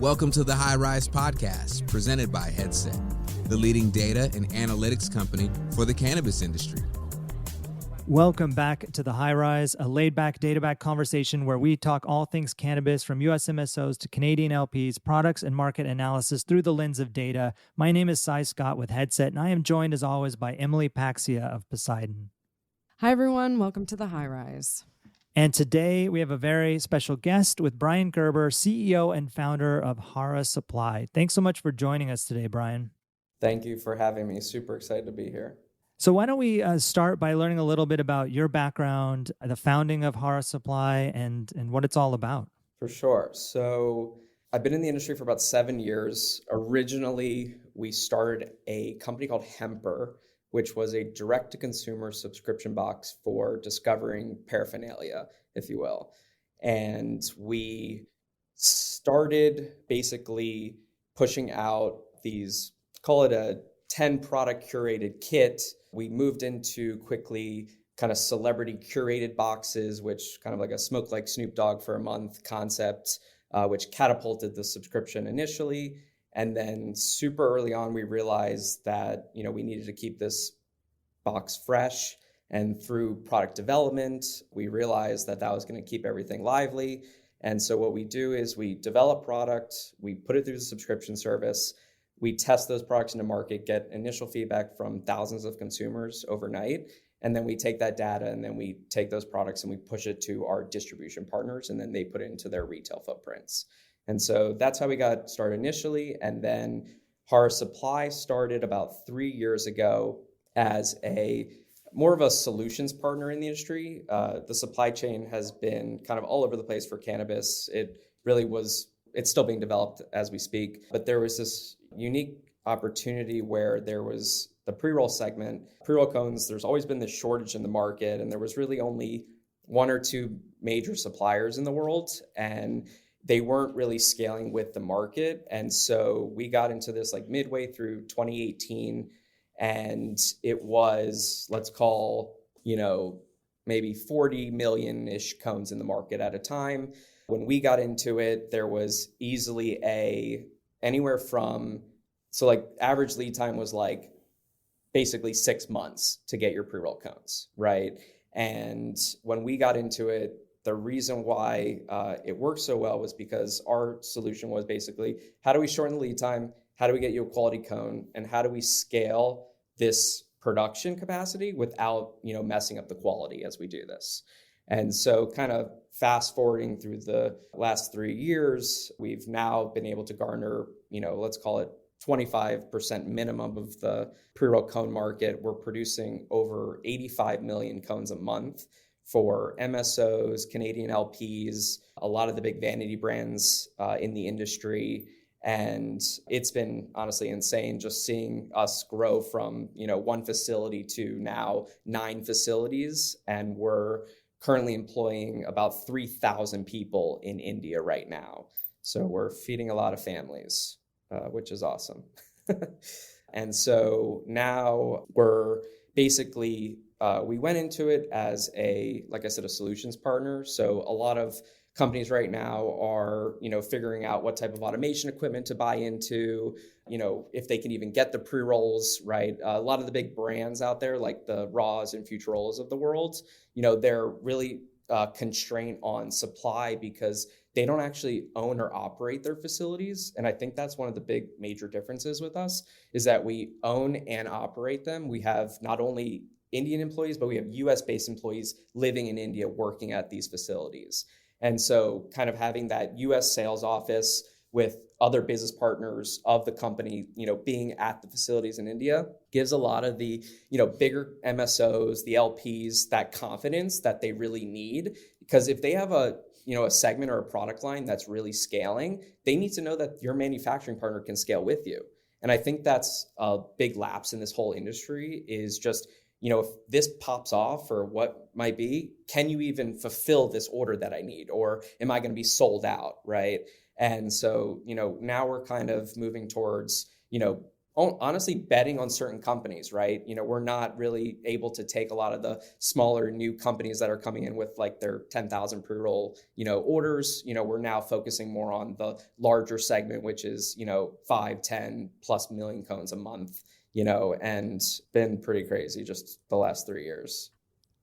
Welcome to the High Rise Podcast, presented by Headset, the leading data and analytics company for the cannabis industry. Welcome back to the High Rise, a laid-back, data-back conversation where we talk all things cannabis, from U.S. MSOs to Canadian LPs, products and market analysis through the lens of data. My name is Cy Scott with Headset, and I am joined, as always, by Emily Paxia of Poseidon. Hi, everyone. Welcome to the High Rise. And today we have a very special guest with Bryan Gerber, CEO and founder of Hara Supply. Thanks so much for joining us today, Bryan. Thank you for having me. Super excited to be here. So why don't we start by learning a little bit about your background, the founding of Hara Supply, and what it's all about. For sure. So I've been in the industry for about 7 years. Originally, we started a company called Hemper, which was a direct-to-consumer subscription box for discovering paraphernalia, if you will. And we started basically pushing out these, call it a 10-product curated kit. We moved into quickly kind of celebrity curated boxes, which kind of like a smoke like Snoop Dogg for a month concept, which catapulted the subscription initially. And then super early on, we realized that, we needed to keep this box fresh. And through product development, we realized that was going to keep everything lively. And so what we do is we develop product, we put it through the subscription service, we test those products into market, get initial feedback from thousands of consumers overnight. And then we take that data and then we take those products and we push it to our distribution partners, and then they put it into their retail footprints. And so that's how we got started initially. And then Hara Supply started about 3 years ago as more of a solutions partner in the industry. The supply chain has been kind of all over the place for cannabis. It's still being developed as we speak. But there was this unique opportunity where there was the pre-roll segment. Pre-roll cones, there's always been this shortage in the market, and there was really only one or two major suppliers in the world. And they weren't really scaling with the market. And so we got into this like midway through 2018, and it was, let's call, maybe 40 million-ish cones in the market at a time. When we got into it, there was easily anywhere from, so like average lead time was like basically 6 months to get your pre-roll cones, right? And when we got into it, the reason why it worked so well was because our solution was basically, how do we shorten the lead time? How do we get you a quality cone? And how do we scale this production capacity without, messing up the quality as we do this? And so kind of fast forwarding through the last 3 years, we've now been able to garner, let's call it 25% minimum of the pre-roll cone market. We're producing over 85 million cones a month for MSOs, Canadian LPs, a lot of the big vanity brands in the industry. And it's been honestly insane just seeing us grow from, one facility to now 9 facilities. And we're currently employing about 3,000 people in India right now. So we're feeding a lot of families, which is awesome. And so now we're basically we went into it as like I said, a solutions partner. So a lot of companies right now are, figuring out what type of automation equipment to buy into, if they can even get the pre-rolls, right? A lot of the big brands out there, like the Raws and Futurolas of the world, they're really constrained on supply because they don't actually own or operate their facilities. And I think that's one of the big major differences with us, is that we own and operate them. We have not only Indian employees, but we have US-based employees living in India working at these facilities. And so kind of having that US sales office with other business partners of the company, being at the facilities in India gives a lot of the, bigger MSOs, the LPs, that confidence that they really need. Because if they have a segment or a product line that's really scaling, they need to know that your manufacturing partner can scale with you. And I think that's a big lapse in this whole industry, is just, if this pops off or what might be, can you even fulfill this order that I need? Or am I going to be sold out, right? And so, now we're kind of moving towards, honestly betting on certain companies, right? We're not really able to take a lot of the smaller new companies that are coming in with like their 10,000 pre-roll, orders. We're now focusing more on the larger segment, which is, 5, 10 plus million cones a month, and been pretty crazy just the last 3 years.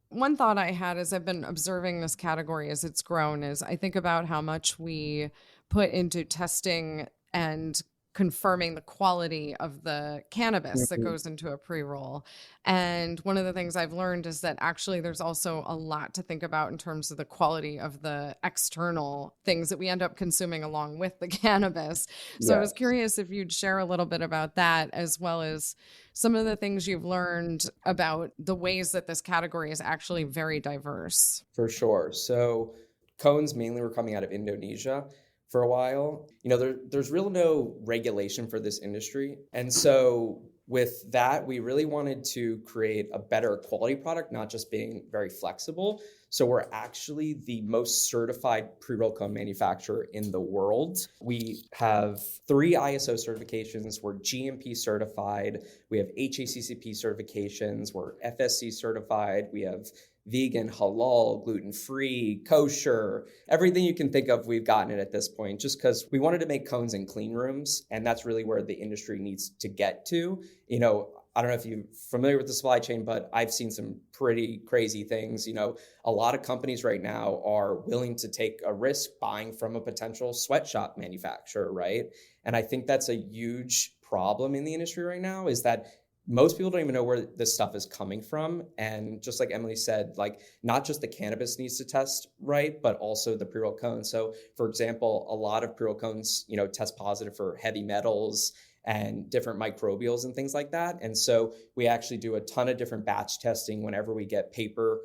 One thought I had as I've been observing this category as it's grown is I think about how much we put into testing and confirming the quality of the cannabis that goes into a pre-roll. And one of the things I've learned is that actually there's also a lot to think about in terms of the quality of the external things that we end up consuming along with the cannabis. So I was curious if you'd share a little bit about that, as well as some of the things you've learned about the ways that this category is actually very diverse. For sure. So cones mainly were coming out of Indonesia for a while. There's really no regulation for this industry. And so with that, we really wanted to create a better quality product, not just being very flexible. So we're actually the most certified pre-roll cone manufacturer in the world. We have 3 ISO certifications. We're GMP certified. We have HACCP certifications. We're FSC certified. We have vegan, halal, gluten-free, kosher, everything you can think of, we've gotten it at this point, just because we wanted to make cones in clean rooms. And that's really where the industry needs to get to. I don't know if you're familiar with the supply chain, but I've seen some pretty crazy things. A lot of companies right now are willing to take a risk buying from a potential sweatshop manufacturer, right? And I think that's a huge problem in the industry right now, is that most people don't even know where this stuff is coming from. And just like Emily said, like not just the cannabis needs to test right, but also the pre-roll cones. So for example, a lot of pre-roll cones, test positive for heavy metals and different microbials and things like that. And so we actually do a ton of different batch testing whenever we get paper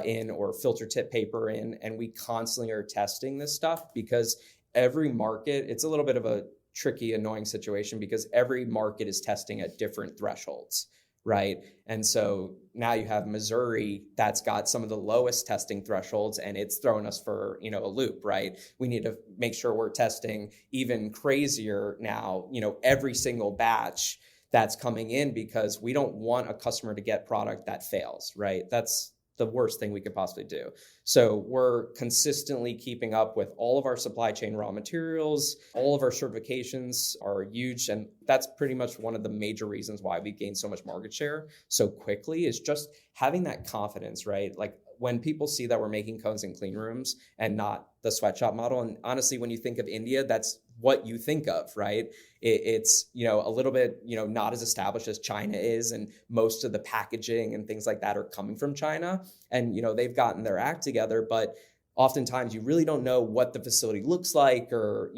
in or filter tip paper in. And we constantly are testing this stuff because every market, it's a little bit of a tricky, annoying situation because every market is testing at different thresholds, right? And so now you have Missouri that's got some of the lowest testing thresholds and it's throwing us for, a loop, right? We need to make sure we're testing even crazier now, every single batch that's coming in because we don't want a customer to get product that fails, right? That's the worst thing we could possibly do. So we're consistently keeping up with all of our supply chain raw materials. All of our certifications are huge. And that's pretty much one of the major reasons why we gained so much market share so quickly, is just having that confidence, right? Like when people see that we're making cones in clean rooms and not the sweatshop model. And honestly, when you think of India, that's what you think of, right? It's, a little bit, not as established as China is. And most of the packaging and things like that are coming from China. And, they've gotten their act together, but oftentimes you really don't know what the facility looks like or,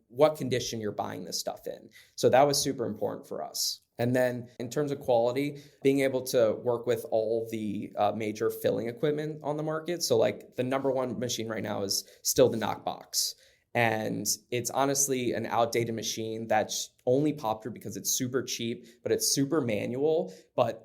what condition you're buying this stuff in. So that was super important for us. And then in terms of quality, being able to work with all the major filling equipment on the market. So like the number one machine right now is still the knockbox. And it's honestly an outdated machine that's only popular because it's super cheap, but it's super manual. But,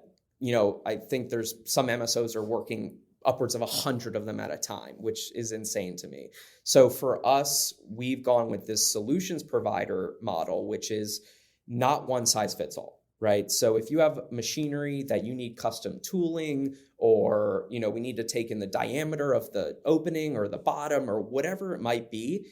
I think there's some MSOs are working upwards of 100 of them at a time, which is insane to me. So for us, we've gone with this solutions provider model, which is not one size fits all, right? So if you have machinery that you need custom tooling, or, we need to take in the diameter of the opening or the bottom or whatever it might be,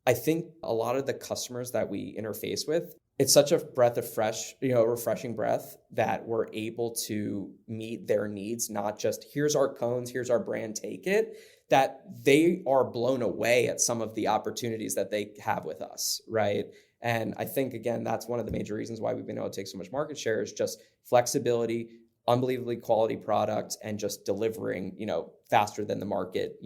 I think a lot of the customers that we interface with, it's such a breath of fresh, refreshing breath that we're able to meet their needs, not just here's our cones, here's our brand, take it, that they are blown away at some of the opportunities that they have with us, right? And I think, again, that's one of the major reasons why we've been able to take so much market share, is just flexibility, unbelievably quality product, and just delivering, faster than the market,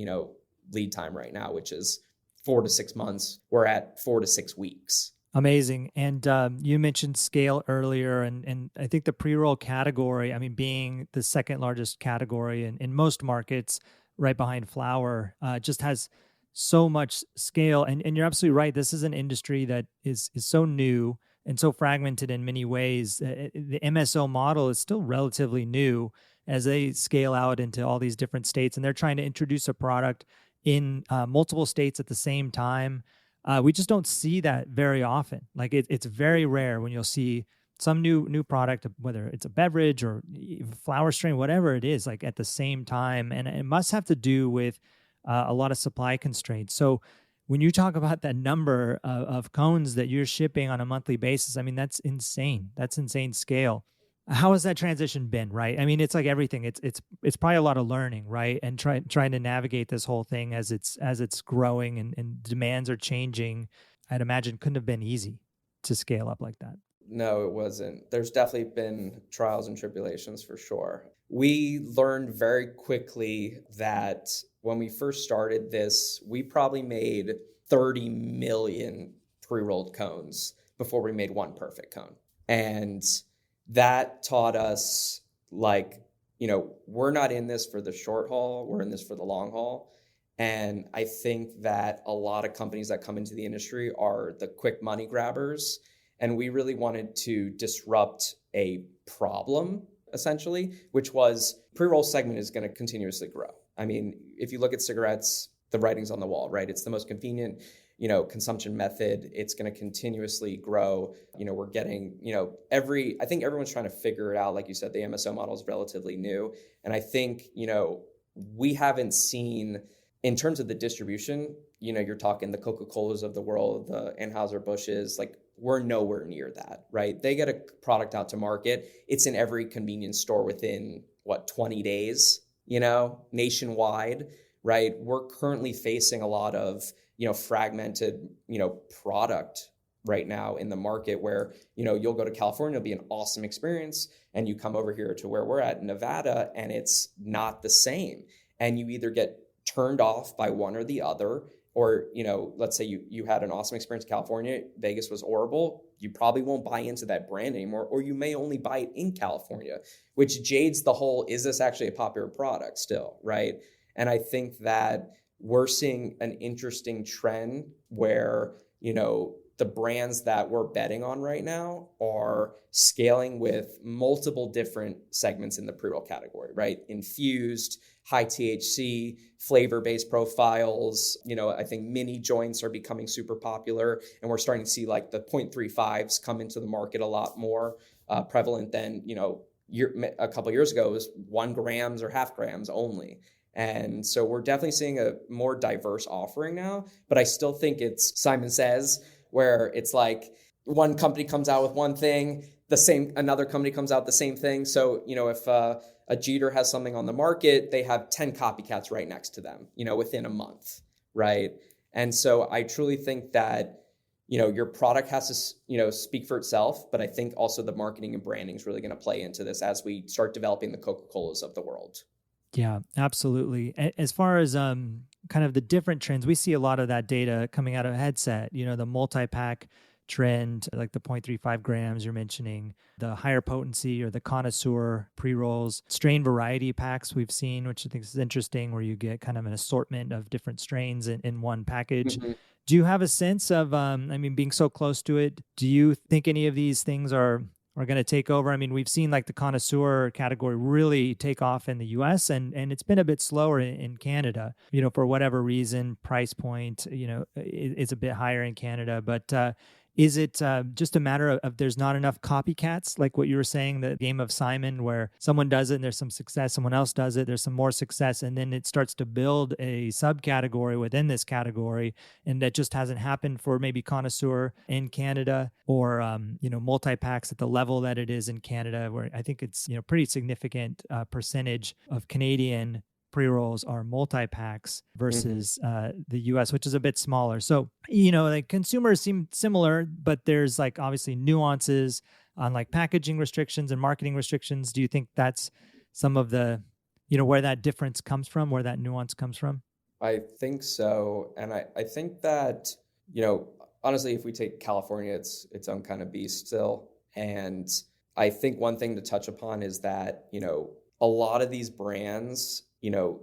lead time right now, which is 4 to 6 months. We're at 4 to 6 weeks. Amazing. And you mentioned scale earlier, and I think the pre-roll category, being the second largest category in most markets, right behind flower, just has so much scale. And you're absolutely right. This is an industry that is so new and so fragmented in many ways. The MSO model is still relatively new as they scale out into all these different states, and they're trying to introduce a product in multiple states at the same time. We just don't see that very often. Like it's very rare when you'll see some new product, whether it's a beverage or flower strain, whatever it is, like at the same time. And it must have to do with a lot of supply constraints. So when you talk about that number of cones that you're shipping on a monthly basis, I mean, that's insane. That's insane scale. How has that transition been, right? I mean, it's like everything. It's probably a lot of learning, right? And trying to navigate this whole thing as it's growing and demands are changing. I'd imagine couldn't have been easy to scale up like that. No, it wasn't. There's definitely been trials and tribulations for sure. We learned very quickly that when we first started this, we probably made 30 million pre-rolled cones before we made one perfect cone. And that taught us, like, we're not in this for the short haul, we're in this for the long haul. And I think that a lot of companies that come into the industry are the quick money grabbers. And we really wanted to disrupt a problem, essentially, which was pre-roll segment is going to continuously grow. I mean, if you look at cigarettes, the writing's on the wall, right? It's the most convenient, consumption method. It's going to continuously grow. We're getting, I think everyone's trying to figure it out. Like you said, the MSO model is relatively new. And I think, we haven't seen, in terms of the distribution, you're talking the Coca-Colas of the world, the Anheuser-Busch's, like, we're nowhere near that, right? They get a product out to market. It's in every convenience store within 20 days, nationwide, right? We're currently facing a lot of, fragmented, product right now in the market where, you'll go to California, it'll be an awesome experience. And you come over here to where we're at in Nevada and it's not the same. And you either get turned off by one or the other, or, let's say you had an awesome experience in California, Vegas was horrible, you probably won't buy into that brand anymore, or you may only buy it in California, which jades the whole, is this actually a popular product still, right? And I think that we're seeing an interesting trend where, the brands that we're betting on right now are scaling with multiple different segments in the pre-roll category, right? Infused, high THC, flavor-based profiles. I think mini joints are becoming super popular, and we're starting to see like the 0.35s come into the market a lot more prevalent than, a couple of years ago it was 1 grams or half grams only. And so we're definitely seeing a more diverse offering now, but I still think it's Simon Says, where it's like one company comes out with one thing, another company comes out the same thing. So, if a Jeter has something on the market, they have 10 copycats right next to them, within a month, right? And so I truly think that, your product has to, speak for itself, but I think also the marketing and branding is really going to play into this as we start developing the Coca-Colas of the world. Yeah, absolutely. As far as kind of the different trends, we see a lot of that data coming out of Headset, the multi-pack trend, like the 0.35 grams you're mentioning, the higher potency or the connoisseur pre-rolls, strain variety packs we've seen, which I think is interesting, where you get kind of an assortment of different strains in one package. Mm-hmm. Do you have a sense of, being so close to it, do you think any of these things are going to take over? I mean, we've seen like the connoisseur category really take off in the US and it's been a bit slower in Canada, for whatever reason, price point, is a bit higher in Canada, but is it just a matter of there's not enough copycats, like what you were saying, the game of Simon, where someone does it and there's some success, someone else does it, there's some more success, and then it starts to build a subcategory within this category, and that just hasn't happened for maybe connoisseur in Canada or multi-packs at the level that it is in Canada, where I think it's pretty significant percentage of Canadian pre-rolls are multi-packs versus the US, which is a bit smaller. So, like consumers seem similar, but there's like obviously nuances on like packaging restrictions and marketing restrictions. Do you think that's some of the, where that difference comes from, where that nuance comes from? I think so. And I think that, honestly, if we take California, it's its own kind of beast still. And I think one thing to touch upon is that, a lot of these brands,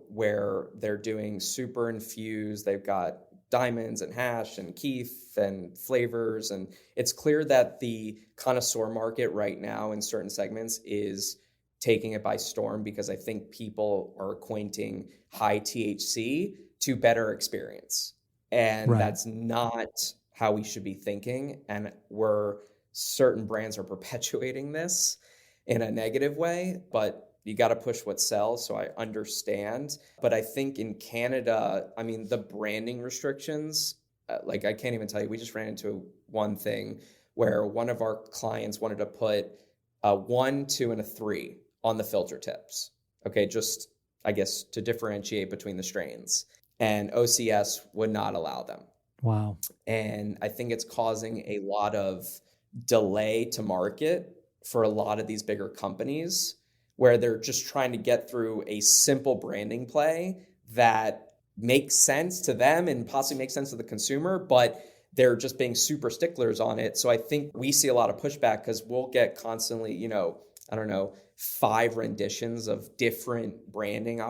where they're doing super infused, they've got diamonds and hash and keef and flavors. And it's clear that the connoisseur market right now in certain segments is taking it by storm, because I think people are equating high THC to better experience. And That's not how we should be thinking. And we're certain brands are perpetuating this in a negative way, but you got to push what sells. So I understand. But I think in Canada, I mean, the branding restrictions, like I can't even tell you, we just ran into one thing where one of our clients wanted to put a 1, 2, and a 3 on the filter tips. Okay, just I guess to differentiate between the strains. And OCS would not allow them. Wow. And I think it's causing a lot of delay to market for a lot of these bigger companies where they're just trying to get through a simple branding play that makes sense to them and possibly makes sense to the consumer, but they're just being super sticklers on it. So I think we see a lot of pushback because we'll get constantly, 5 renditions of different branding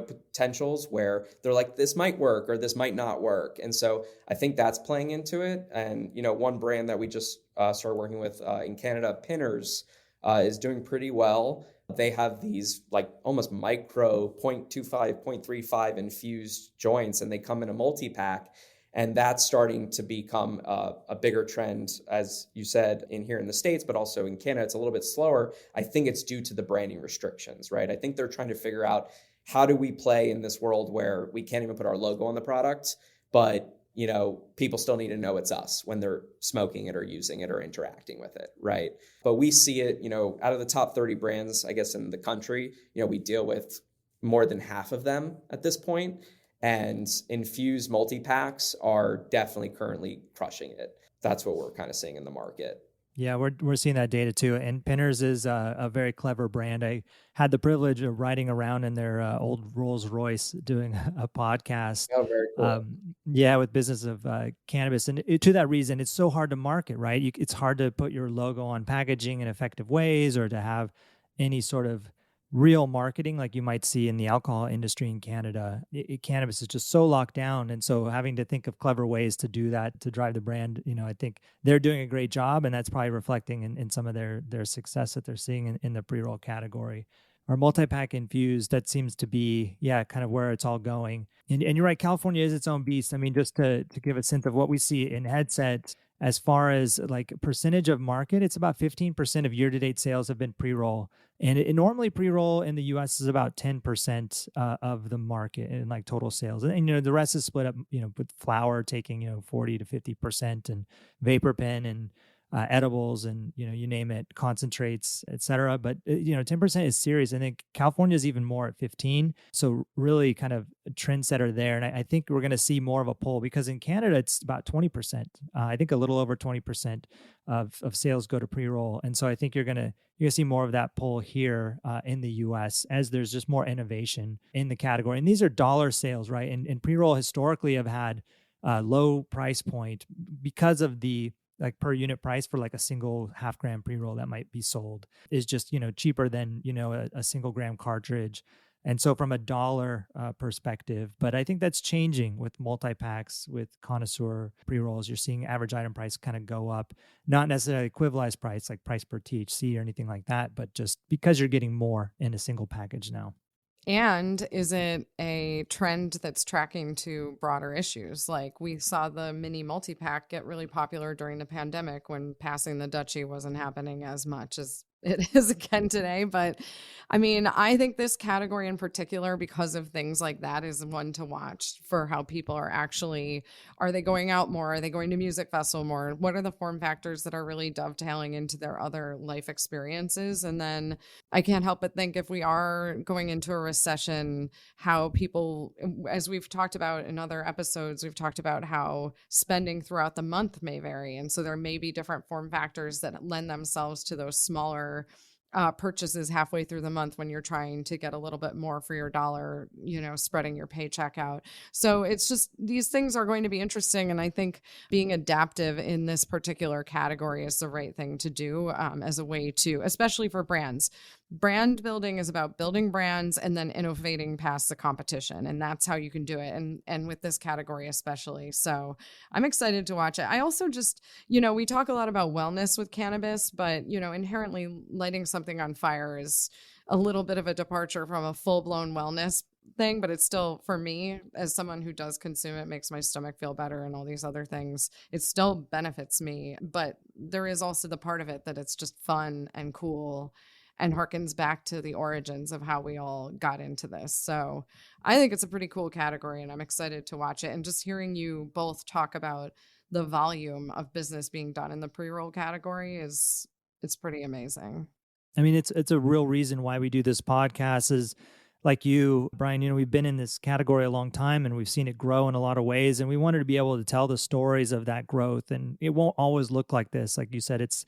potentials where they're like, this might work or this might not work. And so I think that's playing into it. And, one brand that we just started working with in Canada, Pinners, is doing pretty well. They have these like almost micro 0.25, 0.35 infused joints, and they come in a multi-pack. And that's starting to become a bigger trend, as you said, in here in the States, but also in Canada. It's a little bit slower. I think it's due to the branding restrictions, right? I think they're trying to figure out how do we play in this world where we can't even put our logo on the product, but people still need to know it's us when they're smoking it or using it or interacting with it, right? But we see it, out of the top 30 brands, I guess, in the country, we deal with more than half of them at this point. And infused multi-packs are definitely currently crushing it. That's what we're kind of seeing in the market. Yeah, we're seeing that data too. And Pinners is a very clever brand. I had the privilege of riding around in their old Rolls Royce doing a podcast. Oh, very cool. With business of cannabis. And to that reason, it's so hard to market, right? It's hard to put your logo on packaging in effective ways or to have any sort of real marketing like you might see in the alcohol industry in Canada. Cannabis is just so locked down. And so having to think of clever ways to do that, to drive the brand, I think they're doing a great job. And that's probably reflecting in some of their success that they're seeing in the pre-roll category. Our multi-pack infused, that seems to be, kind of where it's all going. And you're right, California is its own beast. I mean, just to give a sense of what we see in headsets, as far as like percentage of market, it's about 15% of year-to-date sales have been pre-roll. And normally pre-roll in the US is about 10% of the market in like total sales. And the rest is split up, with flower taking, 40 to 50% and vapor pen and edibles and, you name it, concentrates, et cetera. But, 10% is serious. I think California is even more at 15. So really kind of a trendsetter there. And I think we're going to see more of a pull because in Canada, it's about 20%. I think a little over 20% of sales go to pre-roll. And so I think you're going to see more of that pull here in the US as there's just more innovation in the category. And these are dollar sales, right? And pre-roll historically have had low price point because of the like per unit price for like a single 0.5 gram pre-roll that might be sold is just, cheaper than, a single gram cartridge. And so from a dollar perspective, but I think that's changing with multi-packs, with connoisseur pre-rolls. You're seeing average item price kind of go up, not necessarily equivalized price, like price per THC or anything like that, but just because you're getting more in a single package now. And is it a trend that's tracking to broader issues? Like we saw the mini multi-pack get really popular during the pandemic when passing the Dutchie wasn't happening as much as it is again today. But I mean, I think this category in particular, because of things like that, is one to watch for how people are they going out more? Are they going to music festival more? What are the form factors that are really dovetailing into their other life experiences? And then I can't help but think if we are going into a recession, how people, as we've talked about in other episodes, we've talked about how spending throughout the month may vary. And so there may be different form factors that lend themselves to those smaller purchases halfway through the month when you're trying to get a little bit more for your dollar, spreading your paycheck out. So it's just, these things are going to be interesting. And I think being adaptive in this particular category is the right thing to do as a way to, especially for brands. Brand building is about building brands and then innovating past the competition. And that's how you can do it. And with this category, especially. So I'm excited to watch it. I also just, we talk a lot about wellness with cannabis, but, inherently lighting something on fire is a little bit of a departure from a full-blown wellness thing, but it's still, for me, as someone who does consume it, makes my stomach feel better and all these other things. It still benefits me, but there is also the part of it that it's just fun and cool and harkens back to the origins of how we all got into this. So I think it's a pretty cool category and I'm excited to watch it. And just hearing you both talk about the volume of business being done in the pre-roll category it's pretty amazing. I mean, it's a real reason why we do this podcast is like you, Bryan, we've been in this category a long time and we've seen it grow in a lot of ways. And we wanted to be able to tell the stories of that growth. And it won't always look like this. Like you said, it's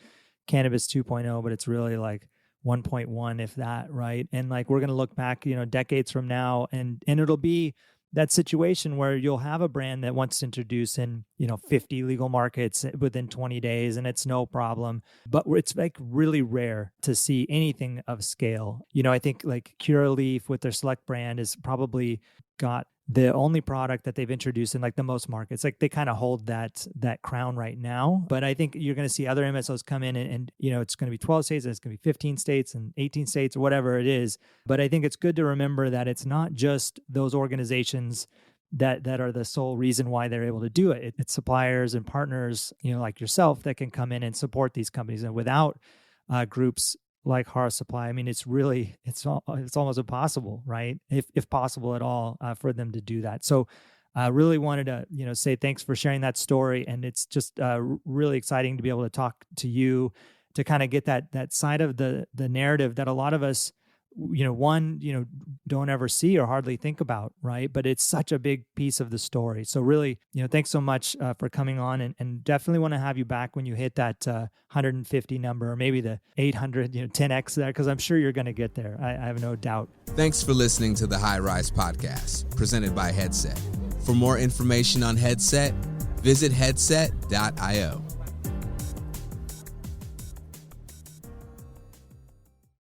cannabis 2.0, but it's really like 1.1, if that, right? And like, we're going to look back, decades from now and it'll be that situation where you'll have a brand that wants to introduce in, 50 legal markets within 20 days and it's no problem. But it's like really rare to see anything of scale. I think like Curaleaf with their Select brand is probably got the only product that they've introduced in like the most markets. Like they kind of hold that crown right now. But I think you're going to see other MSOs come in and it's going to be 12 states, and it's going to be 15 states and 18 states or whatever it is. But I think it's good to remember that it's not just those organizations that are the sole reason why they're able to do it. It's suppliers and partners, like yourself that can come in and support these companies. And without groups like Hara Supply, I mean, it's almost impossible, right? If possible at all, for them to do that. So I really wanted to, say thanks for sharing that story. And it's just really exciting to be able to talk to you to kind of get that side of the narrative that a lot of us, don't ever see or hardly think about, right? But it's such a big piece of the story. So really, thanks so much for coming on and definitely want to have you back when you hit that 150 number or maybe the 800, 10X there, because I'm sure you're going to get there. I have no doubt. Thanks for listening to the High Rise Podcast, presented by Headset. For more information on Headset, visit headset.io.